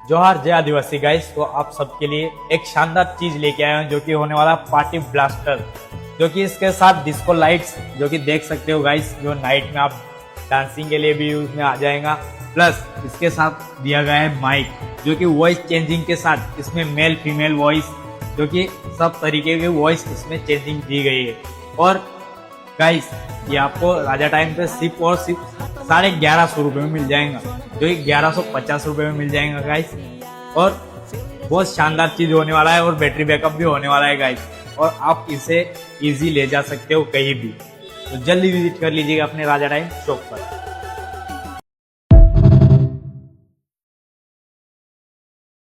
जोहार जय आदिवासी गाइस। तो आप सबके लिए एक शानदार चीज लेके आए हैं जो कि होने वाला पार्टी ब्लास्टर, जो कि इसके साथ डिस्को लाइट्स जो कि देख सकते हो गाइस, जो नाइट में आप डांसिंग के लिए भी यूज में आ जाएगा। प्लस इसके साथ दिया गया है माइक, जो कि वॉइस चेंजिंग के साथ इसमें मेल फीमेल वॉइस, जो कि सब तरीके की वॉइस इसमें चेंजिंग दी गई है। और गाइस ये आपको राजा टाइम पे सिर्फ 1150 में मिल जाएगा, जो कि 1150 में मिल जाएगा गाइस। और बहुत शानदार चीज होने वाला है और बैटरी बैकअप भी होने वाला है गाइस। और आप इसे इजी ले जा सकते हो कहीं भी। तो जल्दी विजिट कर लीजिएगा अपने राजा टाइम शॉप पर।